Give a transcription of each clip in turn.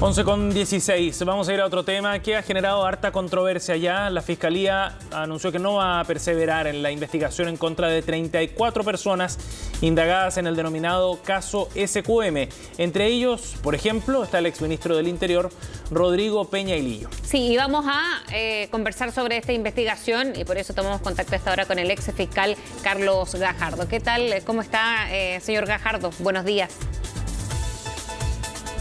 11:16. Vamos a ir a otro tema que ha generado harta controversia ya. La Fiscalía anunció que no va a perseverar en la investigación en contra de 34 personas indagadas en el denominado caso SQM. Entre ellos, por ejemplo, está el exministro del Interior, Rodrigo Peña Hilillo. Sí, y vamos a conversar sobre esta investigación y por eso tomamos contacto a esta hora con el ex fiscal Carlos Gajardo. ¿Qué tal? ¿Cómo está, señor Gajardo? Buenos días.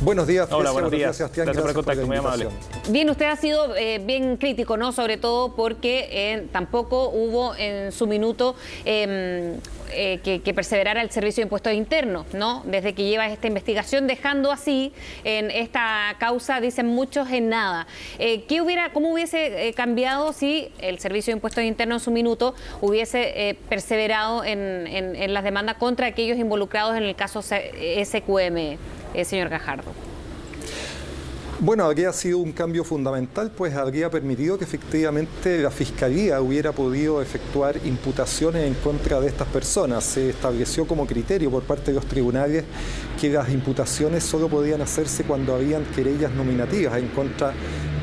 Buenos días, Hola, buenos días. Sebastián. Gracias por el contacto, muy amable. Bien, usted ha sido bien crítico, ¿no? Sobre todo porque tampoco hubo en su minuto que perseverara el Servicio de Impuestos Internos, ¿no? Desde que lleva esta investigación, dejando así en esta causa, dicen muchos, en nada. ¿Cómo hubiese cambiado si el Servicio de Impuestos Internos en su minuto hubiese perseverado en las demandas contra aquellos involucrados en el caso SQM, señor Gajardo? Bueno, habría sido un cambio fundamental, pues habría permitido que efectivamente la Fiscalía hubiera podido efectuar imputaciones en contra de estas personas. Se estableció como criterio por parte de los tribunales que las imputaciones solo podían hacerse cuando habían querellas nominativas en contra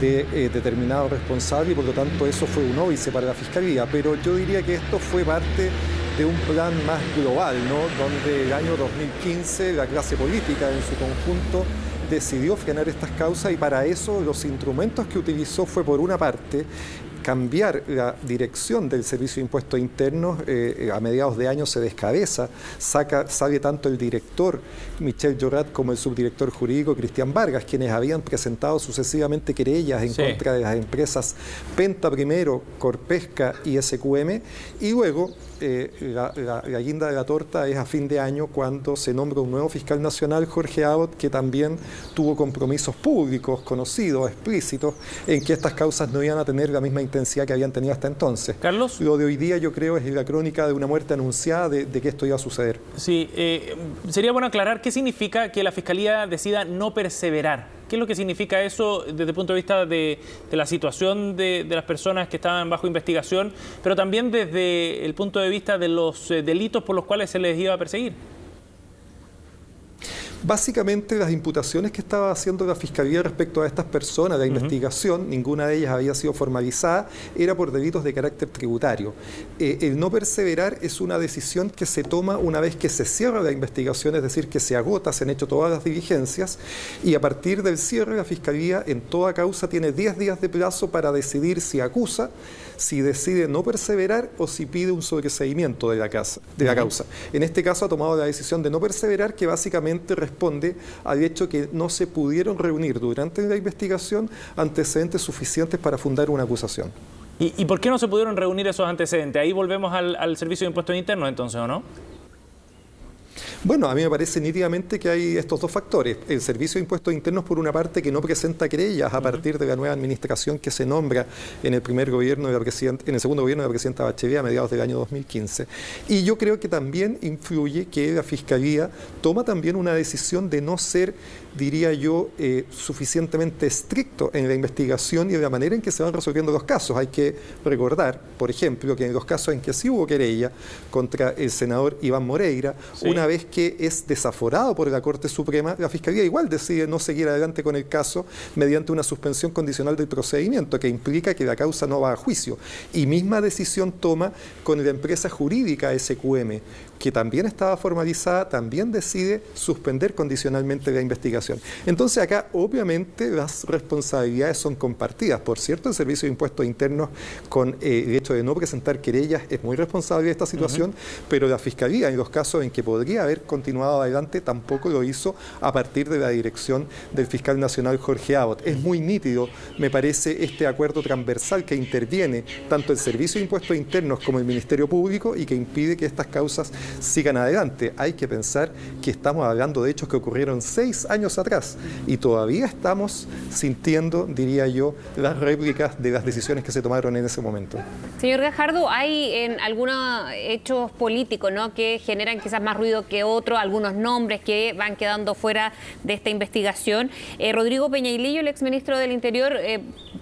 de determinado responsable y por lo tanto eso fue un óbice para la Fiscalía. Pero yo diría que esto fue parte de un plan más global, ¿no? Donde el año 2015 la clase política en su conjunto decidió frenar estas causas y para eso los instrumentos que utilizó fue, por una parte, cambiar la dirección del Servicio de Impuestos Internos. A mediados de año se descabeza, sale tanto el director Michel Llorat como el subdirector jurídico Cristian Vargas, quienes habían presentado sucesivamente querellas en contra de las empresas Penta primero, Corpesca y SQM, y luego la guinda de la torta es a fin de año cuando se nombra un nuevo fiscal nacional, Jorge Abbott, que también tuvo compromisos públicos, conocidos, explícitos, en que estas causas no iban a tener la misma intensidad que habían tenido hasta entonces. Carlos. Lo de hoy día yo creo es la crónica de una muerte anunciada de que esto iba a suceder. Sí, sería bueno aclarar qué significa que la Fiscalía decida no perseverar. ¿Qué es lo que significa eso desde el punto de vista de la situación de las personas que estaban bajo investigación, pero también desde el punto de vista de los delitos por los cuales se les iba a perseguir? Básicamente las imputaciones que estaba haciendo la Fiscalía respecto a estas personas, la investigación, ninguna de ellas había sido formalizada, era por delitos de carácter tributario. El no perseverar es una decisión que se toma una vez que se cierra la investigación, es decir, que se agota, se han hecho todas las diligencias y a partir del cierre la Fiscalía en toda causa tiene 10 días de plazo para decidir si acusa, si decide no perseverar o si pide un sobreseimiento de la causa. En este caso ha tomado la decisión de no perseverar, que básicamente responde al hecho que no se pudieron reunir durante la investigación antecedentes suficientes para fundar una acusación. ¿Y por qué no se pudieron reunir esos antecedentes? Ahí volvemos al Servicio de Impuestos Internos entonces, ¿o no? Bueno, a mí me parece nítidamente que hay estos dos factores. El Servicio de Impuestos Internos, por una parte, que no presenta querellas a partir de la nueva administración que se nombra en el segundo gobierno de la presidenta Bachelet a mediados del año 2015. Y yo creo que también influye que la Fiscalía toma también una decisión de no ser, diría yo, suficientemente estricto en la investigación y en la manera en que se van resolviendo los casos. Hay que recordar, por ejemplo, que en los casos en que sí hubo querella contra el senador Iván Moreira, una vez que es desaforado por la Corte Suprema, la Fiscalía igual decide no seguir adelante con el caso mediante una suspensión condicional del procedimiento, que implica que la causa no va a juicio. Y misma decisión toma con la empresa jurídica SQM, que también estaba formalizada, también decide suspender condicionalmente la investigación. Entonces acá obviamente las responsabilidades son compartidas. Por cierto, el Servicio de Impuestos Internos, con el hecho de no presentar querellas, es muy responsable de esta situación, pero la Fiscalía, en los casos en que podría haber continuado adelante, tampoco lo hizo a partir de la dirección del fiscal nacional Jorge Abbott. Es muy nítido, me parece, este acuerdo transversal que interviene tanto el Servicio de Impuestos Internos como el Ministerio Público y que impide que estas causas sigan adelante. Hay que pensar que estamos hablando de hechos que ocurrieron 6 años atrás y todavía estamos sintiendo, diría yo, las réplicas de las decisiones que se tomaron en ese momento. Señor Gajardo, hay en algunos hechos políticos, ¿no?, que generan quizás más ruido que otro, algunos nombres que van quedando fuera de esta investigación. Rodrigo Peñailillo, el exministro del Interior,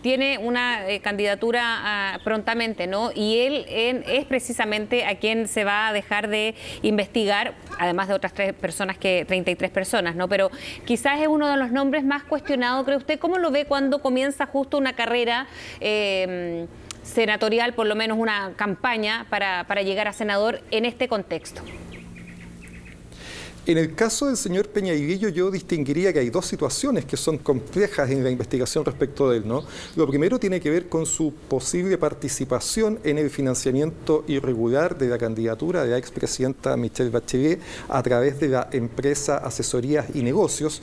tiene una candidatura prontamente, ¿no? Y él es precisamente a quien se va a dejar de investigar, además de otras 33 personas, ¿no? Pero quizás es uno de los nombres más cuestionados, ¿cree usted? ¿Cómo lo ve cuando comienza justo una carrera senatorial, por lo menos una campaña para llegar a senador en este contexto? En el caso del señor Peñailillo, yo distinguiría que hay dos situaciones que son complejas en la investigación respecto de él, ¿no? Lo primero tiene que ver con su posible participación en el financiamiento irregular de la candidatura de la expresidenta Michelle Bachelet a través de la empresa Asesorías y Negocios,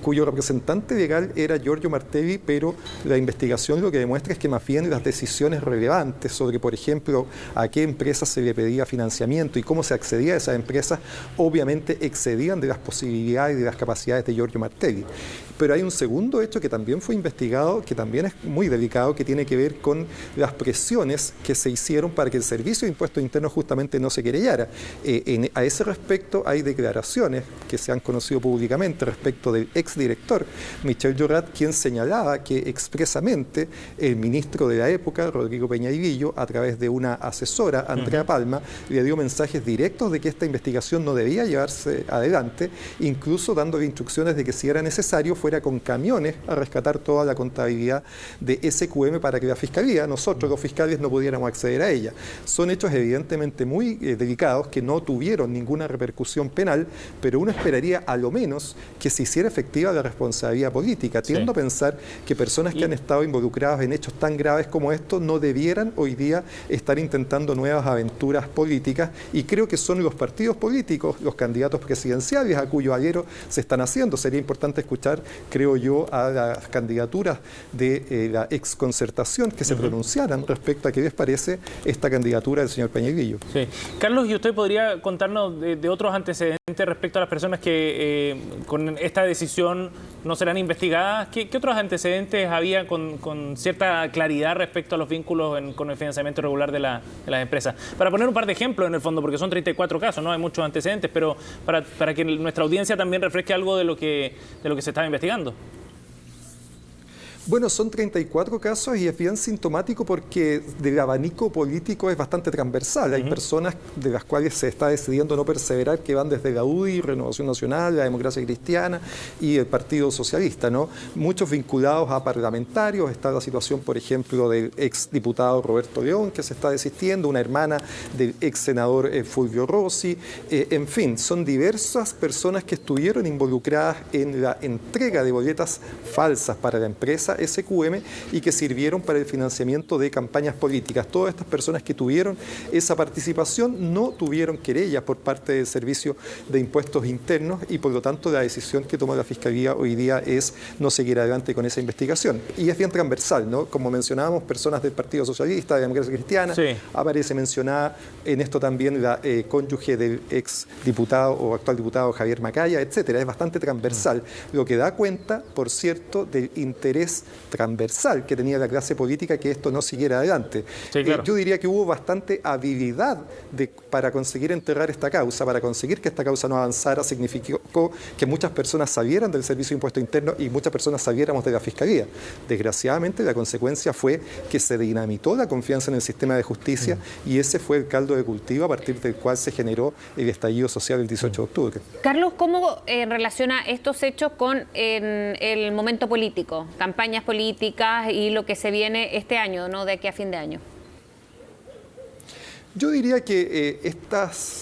cuyo representante legal era Giorgio Martelli, pero la investigación lo que demuestra es que más bien las decisiones relevantes sobre, por ejemplo, a qué empresas se le pedía financiamiento y cómo se accedía a esas empresas, obviamente excedían de las posibilidades y de las capacidades de Giorgio Martelli. Pero hay un segundo hecho que también fue investigado, que también es muy delicado, que tiene que ver con las presiones que se hicieron para que el Servicio de Impuestos Internos justamente no se querellara. A ese respecto hay declaraciones que se han conocido públicamente respecto del exdirector Michel Llorat, quien señalaba que expresamente el ministro de la época, Rodrigo Peñailillo, a través de una asesora, Andrea Palma, le dio mensajes directos de que esta investigación no debía llevarse adelante, incluso dándole instrucciones de que si era necesario fuera con camiones a rescatar toda la contabilidad de SQM para que la Fiscalía, nosotros los fiscales, no pudiéramos acceder a ella. Son hechos evidentemente muy delicados que no tuvieron ninguna repercusión penal, pero uno esperaría a lo menos que se hiciera efectiva la responsabilidad política. Tiendo a pensar que personas que han estado involucradas en hechos tan graves como estos no debieran hoy día estar intentando nuevas aventuras políticas, y creo que son los partidos políticos, los candidatos presidenciales a cuyo alero se están haciendo. Sería importante escuchar, creo yo, a las candidaturas de la exconcertación que se pronunciaran respecto a qué les parece esta candidatura del señor Peñailillo. Sí. Carlos, ¿y usted podría contarnos de otros antecedentes respecto a las personas que con esta decisión no serán investigadas? ¿Qué otros antecedentes había con cierta claridad respecto a los vínculos con el financiamiento irregular de las empresas? Para poner un par de ejemplos en el fondo, porque son 34 casos, no hay muchos antecedentes, pero para que nuestra audiencia también refresque algo de lo que se estaba investigando. Bueno, son 34 casos y es bien sintomático porque el abanico político es bastante transversal. Hay personas de las cuales se está decidiendo no perseverar, que van desde la UDI, Renovación Nacional, la Democracia Cristiana y el Partido Socialista, ¿no? Muchos vinculados a parlamentarios. Está la situación, por ejemplo, del exdiputado Roberto León, que se está desistiendo, una hermana del ex senador Fulvio Rossi. En fin, son diversas personas que estuvieron involucradas en la entrega de boletas falsas para la empresa SQM y que sirvieron para el financiamiento de campañas políticas. Todas estas personas que tuvieron esa participación no tuvieron querellas por parte del Servicio de Impuestos Internos y por lo tanto la decisión que toma la Fiscalía hoy día es no seguir adelante con esa investigación. Y es bien transversal, ¿no? Como mencionábamos, personas del Partido Socialista, de la Democracia Cristiana, aparece mencionada en esto también la cónyuge del ex diputado o actual diputado Javier Macaya, etcétera. Es bastante transversal, lo que da cuenta, por cierto, del interés transversal que tenía la clase política que esto no siguiera adelante. Sí, claro. Yo diría que hubo bastante habilidad para conseguir enterrar esta causa, para conseguir que esta causa no avanzara. Significó que muchas personas salieran del Servicio de Impuestos Internos y muchas personas saliéramos de la Fiscalía. Desgraciadamente, la consecuencia fue que se dinamitó la confianza en el sistema de justicia y ese fue el caldo de cultivo a partir del cual se generó el estallido social del 18 de octubre. Carlos, ¿cómo relaciona estos hechos con el momento político, campañas políticas y lo que se viene este año, ¿no? De aquí a fin de año? Yo diría que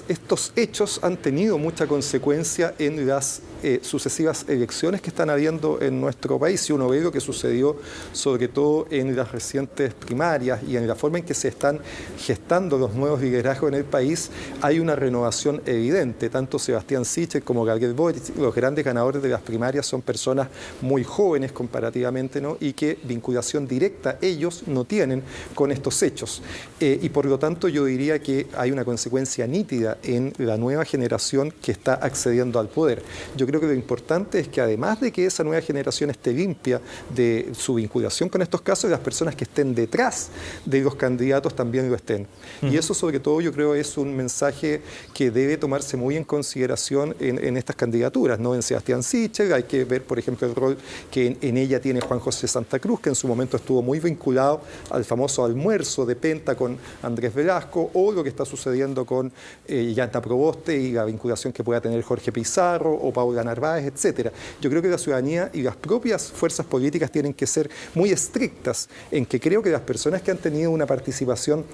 estos hechos han tenido mucha consecuencia en las sucesivas elecciones que están habiendo en nuestro país. Si uno ve lo que sucedió sobre todo en las recientes primarias y en la forma en que se están gestando los nuevos liderazgos en el país, hay una renovación evidente. Tanto Sebastián Sichel como Gabriel Boric, los grandes ganadores de las primarias, son personas muy jóvenes comparativamente, ¿no? Y que vinculación directa ellos no tienen con estos hechos. Y por lo tanto yo diría diría que hay una consecuencia nítida en la nueva generación que está accediendo al poder. Yo creo que lo importante es que además de que esa nueva generación esté limpia de su vinculación con estos casos, las personas que estén detrás de los candidatos también lo estén. Y eso sobre todo yo creo es un mensaje que debe tomarse muy en consideración en estas candidaturas, ¿no? En Sebastián Sichel hay que ver, por ejemplo, el rol que en ella tiene Juan José Santa Cruz, que en su momento estuvo muy vinculado al famoso almuerzo de Penta con Andrés Velasco, o lo que está sucediendo con Yanta Proboste y la vinculación que pueda tener Jorge Pizarro o Paula Narváez, etcétera. Yo creo que la ciudadanía y las propias fuerzas políticas tienen que ser muy estrictas en que creo que las personas que han tenido una participación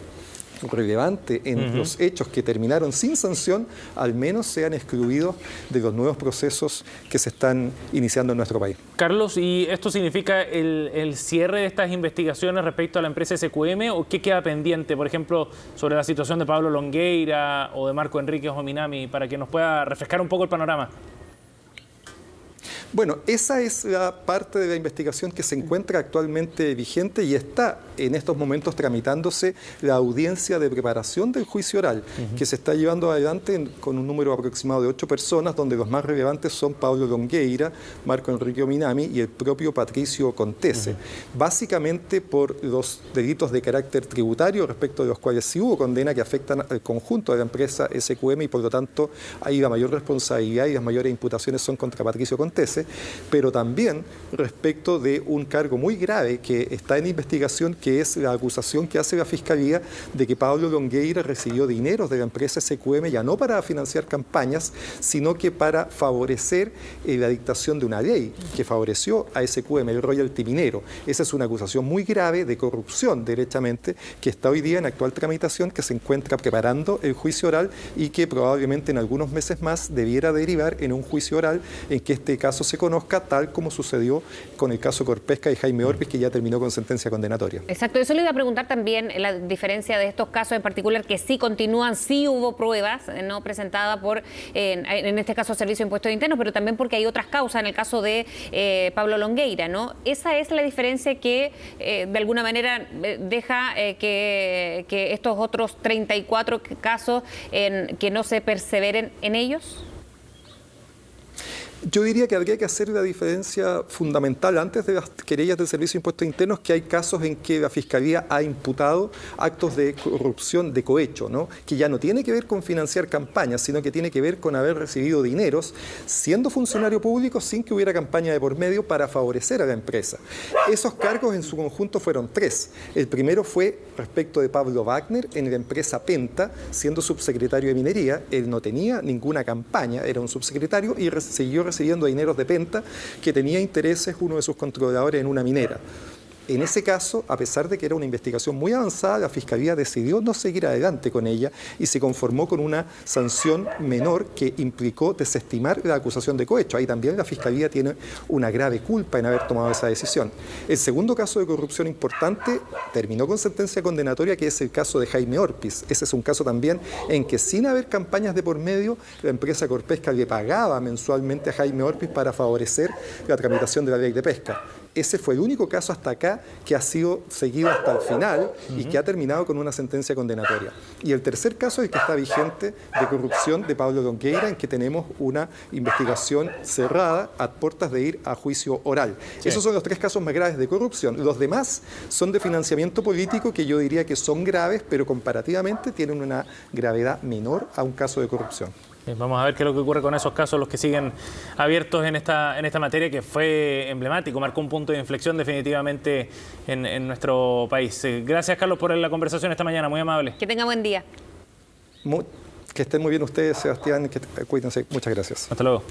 relevante en los hechos que terminaron sin sanción, al menos sean excluidos de los nuevos procesos que se están iniciando en nuestro país. Carlos, ¿y esto significa el cierre de estas investigaciones respecto a la empresa SQM o qué queda pendiente, por ejemplo, sobre la situación de Pablo Longueira o de Marco Enríquez Ominami, para que nos pueda refrescar un poco el panorama? Bueno, esa es la parte de la investigación que se encuentra actualmente vigente y está en estos momentos tramitándose la audiencia de preparación del juicio oral, que se está llevando adelante con un número aproximado de 8 personas, donde los más relevantes son Pablo Longueira, Marco Enrique Ominami y el propio Patricio Contese. Básicamente por los delitos de carácter tributario, respecto de los cuales sí hubo condena que afectan al conjunto de la empresa SQM y por lo tanto ahí la mayor responsabilidad y las mayores imputaciones son contra Patricio Contese, pero también respecto de un cargo muy grave que está en investigación, que es la acusación que hace la Fiscalía de que Pablo Longueira recibió dineros de la empresa SQM ya no para financiar campañas, sino que para favorecer la dictación de una ley que favoreció a SQM, el royalty minero. Esa es una acusación muy grave de corrupción, derechamente, que está hoy día en actual tramitación, que se encuentra preparando el juicio oral y que probablemente en algunos meses más debiera derivar en un juicio oral en que este caso se conozca, tal como sucedió con el caso Corpesca y Jaime Orpiz, que ya terminó con sentencia condenatoria. Exacto, eso le iba a preguntar también, la diferencia de estos casos en particular, que sí continúan, sí hubo pruebas no presentadas por, en este caso, Servicio de Impuestos Internos, pero también porque hay otras causas, en el caso de Pablo Longueira, ¿no? Esa es la diferencia que, de alguna manera, deja que estos otros 34 casos, que no se perseveren en ellos. Yo diría que habría que hacer la diferencia fundamental antes de las querellas del Servicio de Impuestos Internos, que hay casos en que la Fiscalía ha imputado actos de corrupción de cohecho, ¿no? Que ya no tiene que ver con financiar campañas, sino que tiene que ver con haber recibido dineros siendo funcionario público sin que hubiera campaña de por medio para favorecer a la empresa. Esos cargos en su conjunto fueron 3. El primero fue respecto de Pablo Wagner en la empresa Penta, siendo subsecretario de Minería. Él no tenía ninguna campaña, era un subsecretario y siguió recibiendo dineros de Penta, que tenía intereses uno de sus controladores en una minera. En ese caso, a pesar de que era una investigación muy avanzada, la Fiscalía decidió no seguir adelante con ella y se conformó con una sanción menor que implicó desestimar la acusación de cohecho. Ahí también la Fiscalía tiene una grave culpa en haber tomado esa decisión. El segundo caso de corrupción importante terminó con sentencia condenatoria, que es el caso de Jaime Orpiz. Ese es un caso también en que, sin haber campañas de por medio, la empresa Corpesca le pagaba mensualmente a Jaime Orpiz para favorecer la tramitación de la ley de pesca. Ese fue el único caso hasta acá que ha sido seguido hasta el final y que ha terminado con una sentencia condenatoria. Y el tercer caso es el que está vigente de corrupción de Pablo Longueira, en que tenemos una investigación cerrada a puertas de ir a juicio oral. Sí. Esos son los 3 casos más graves de corrupción. Los demás son de financiamiento político, que yo diría que son graves, pero comparativamente tienen una gravedad menor a un caso de corrupción. Vamos a ver qué es lo que ocurre con esos casos, los que siguen abiertos en esta materia, que fue emblemático, marcó un punto de inflexión definitivamente en nuestro país. Gracias, Carlos, por la conversación esta mañana, muy amable. Que tenga buen día. Que estén muy bien ustedes, Sebastián, que cuídense. Muchas gracias. Hasta luego.